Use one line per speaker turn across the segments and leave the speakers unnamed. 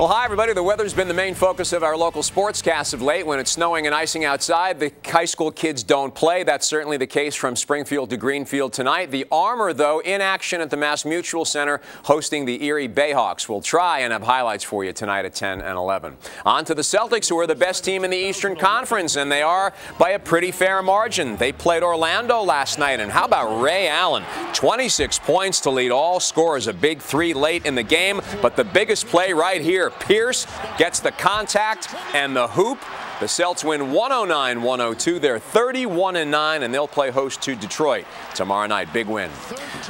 Well, hi, everybody. The weather's been the main focus of our local sportscasts of late. When it's snowing and icing outside, the high school kids don't play. That's certainly the case from Springfield to Greenfield tonight. The Armor, though, in action at the Mass Mutual Center, hosting the Erie Bayhawks. We'll try and have highlights for you tonight at 10 and 11. On to the Celtics, who are the best team in the Eastern Conference, and they are by a pretty fair margin. They played Orlando last night, and how about Ray Allen? 26 points to lead all scorers, a big three late in the game, but the biggest play right here. Pierce gets the contact and the hoop. The Celts win 109-102. They're 31-9, and they'll play host to Detroit tomorrow night. Big win.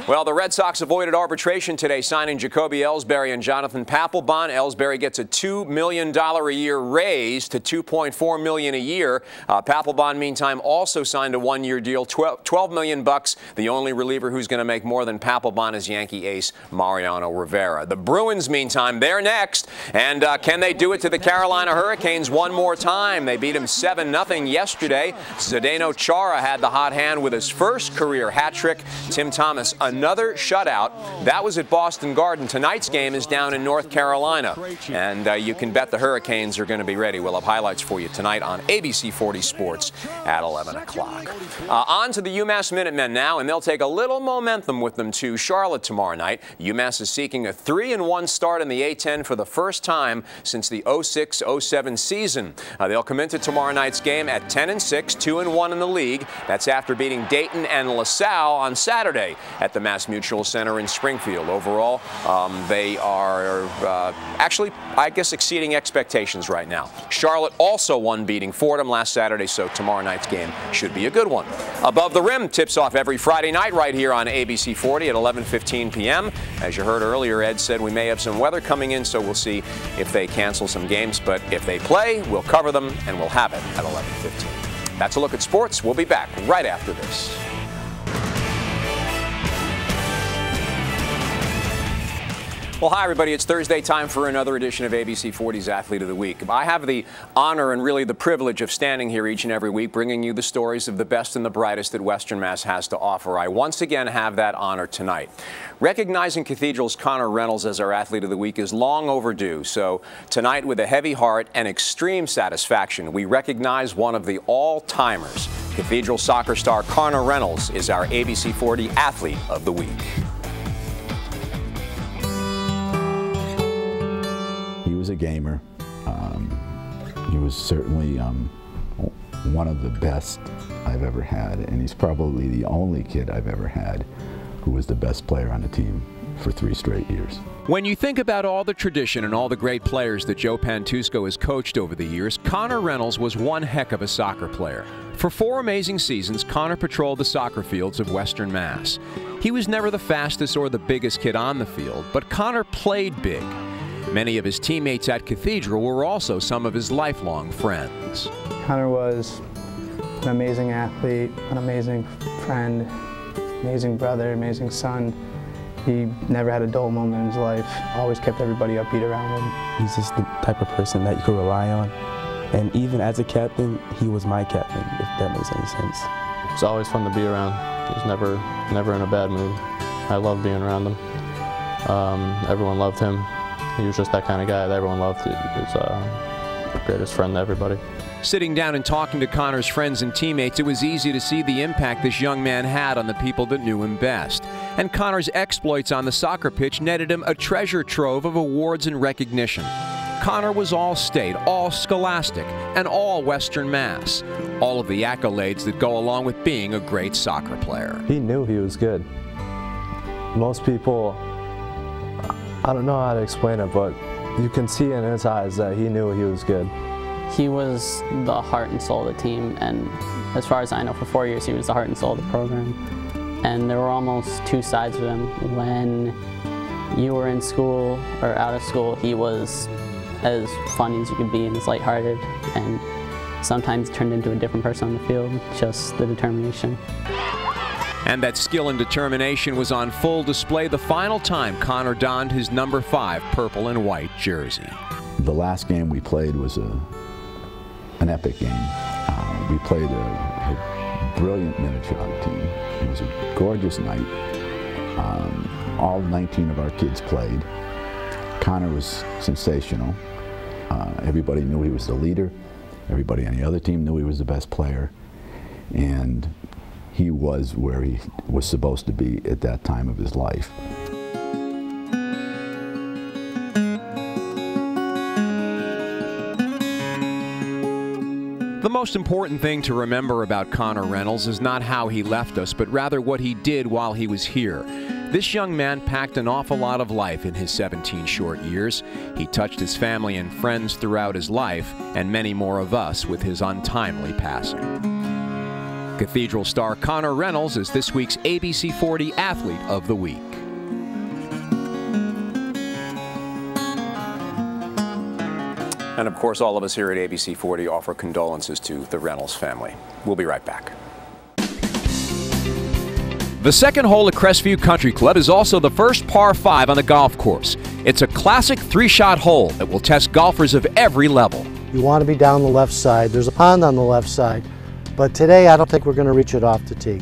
Well, the Red Sox avoided arbitration today, signing Jacoby Ellsbury and Jonathan Papelbon. Ellsbury gets a $2 million a year raise to $2.4 million a year. Papelbon, meantime, also signed a one-year deal, $12 million bucks. The only reliever who's going to make more than Papelbon is Yankee ace Mariano Rivera. The Bruins, meantime, they're next. And can they do it to the Carolina Hurricanes one more time? They beat him 7-0 yesterday. Zdeno Chara had the hot hand with his first career hat trick. Tim Thomas, another shutout. That was at Boston Garden. Tonight's game is down in North Carolina. And you can bet the Hurricanes are going to be ready. We'll have highlights for you tonight on ABC 40 Sports at 11 o'clock. On to the UMass Minutemen now, and they'll take a little momentum with them to Charlotte tomorrow night. UMass is seeking a 3-1 start in the A-10 for the first time since the 06-07 season. They'll come into tomorrow night's game at 10-6, 2-1 in the league. That's after beating Dayton and LaSalle on Saturday at the Mass Mutual Center in Springfield. Overall, they are actually, I guess, exceeding expectations right now. Charlotte also won, beating Fordham last Saturday, so tomorrow night's game should be a good one. Above the Rim tips off every Friday night right here on ABC 40 at 11:15 p.m. As you heard earlier, Ed said we may have some weather coming in, so we'll see if they cancel some games. But if they play, we'll cover them, and we'll have it at 11:15. That's a look at sports. We'll be back right after this. Well, hi, everybody. It's Thursday, time for another edition of ABC 40's Athlete of the Week. I have the honor and really the privilege of standing here each and every week bringing you the stories of the best and the brightest that Western Mass has to offer. I once again have that honor tonight. Recognizing Cathedral's Connor Reynolds as our Athlete of the Week is long overdue, so tonight, with a heavy heart and extreme satisfaction, we recognize one of the all-timers. Cathedral soccer star Connor Reynolds is our ABC 40 Athlete of the Week.
He was a gamer. He was certainly one of the best I've ever had, and he's probably the only kid I've ever had who was the best player on the team for 3 straight years.
When you think about all the tradition and all the great players that Joe Pantusco has coached over the years, Connor Reynolds was one heck of a soccer player. For 4 amazing seasons, Connor patrolled the soccer fields of Western Mass. He was never the fastest or the biggest kid on the field, but Connor played big. Many of his teammates at Cathedral were also some of his lifelong friends.
Connor was an amazing athlete, an amazing friend, amazing brother, amazing son. He never had a dull moment in his life, always kept everybody upbeat around him.
He's just the type of person that you could rely on. And even as a captain, he was my captain, if that makes any sense.
It's always fun to be around. He's never in a bad mood. I love being around him. Everyone loved him. He was just that kind of guy that everyone loved. He was the greatest friend to everybody.
Sitting down and talking to Connor's friends and teammates, it was easy to see the impact this young man had on the people that knew him best. And Connor's exploits on the soccer pitch netted him a treasure trove of awards and recognition. Connor was all state, all scholastic, and all Western Mass. All of the accolades that go along with being a great soccer player.
He knew he was good. Most people, I don't know how to explain it, but you can see in his eyes that he knew he was good.
He was the heart and soul of the team, and as far as I know, for 4 years he was the heart and soul of the program. And there were almost 2 sides of him. When you were in school or out of school, he was as funny as you could be and as lighthearted, and sometimes turned into a different person on the field, just the determination.
And that skill and determination was on full display the final time Connor donned his number 5 purple and white jersey.
The last game we played was an epic game. We played a brilliant Minnesota team. It was a gorgeous night. All 19 of our kids played. Connor was sensational. Everybody knew he was the leader. Everybody on the other team knew he was the best player. And he was where he was supposed to be at that time of his life.
The most important thing to remember about Connor Reynolds is not how he left us, but rather what he did while he was here. This young man packed an awful lot of life in his 17 short years. He touched his family and friends throughout his life, and many more of us with his untimely passing. Cathedral star Connor Reynolds is this week's ABC 40 Athlete of the Week. And of course, all of us here at ABC 40 offer condolences to the Reynolds family. We'll be right back. The second hole at Crestview Country Club is also the first par 5 on the golf course. It's a classic 3-shot hole that will test golfers of every level.
You want to be down the left side. There's a pond on the left side, but today I don't think we're going to reach it off the tee.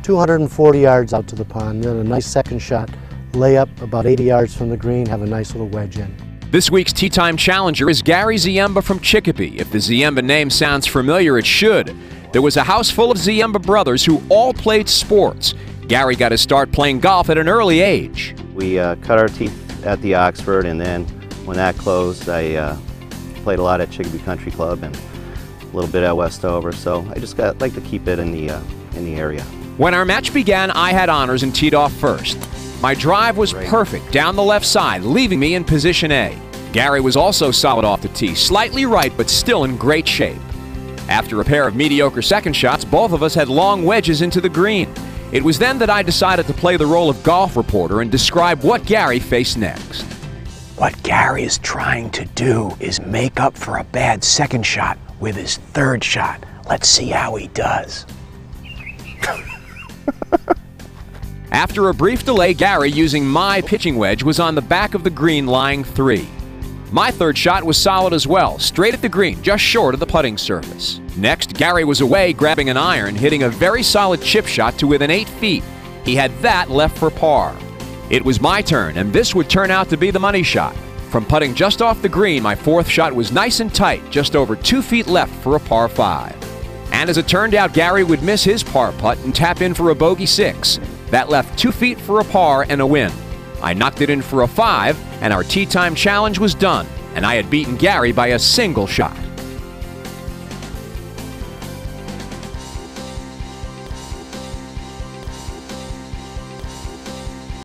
240 yards out to the pond, then a nice second shot, lay up about 80 yards from the green, have a nice little wedge in.
This week's Tee Time Challenger is Gary Ziemba from Chicopee. If the Ziemba name sounds familiar, it should. There was a house full of Ziemba brothers who all played sports. Gary got his start playing golf at an early age.
We cut our teeth at the Oxford, and then when that closed, I played a lot at Chicopee Country Club and a little bit at Westover, so I just like to keep it in the area.
When our match began, I had honors and teed off first. My drive was perfect down the left side, leaving me in position A. Gary was also solid off the tee, slightly right, but still in great shape. After a pair of mediocre second shots, both of us had long wedges into the green. It was then that I decided to play the role of golf reporter and describe what Gary faced next.
What Gary is trying to do is make up for a bad second shot with his third shot. Let's see how he does.
After a brief delay, Gary, using my pitching wedge, was on the back of the green lying 3. My third shot was solid as well, straight at the green, just short of the putting surface. Next, Gary was away grabbing an iron, hitting a very solid chip shot to within 8 feet. He had that left for par. It was my turn, and this would turn out to be the money shot. From putting just off the green, my fourth shot was nice and tight, just over 2 feet left for a par 5. And as it turned out, Gary would miss his par putt and tap in for a bogey 6. That left 2 feet for a par and a win. I knocked it in for a 5, and our Tee Time Challenge was done, and I had beaten Gary by a single shot.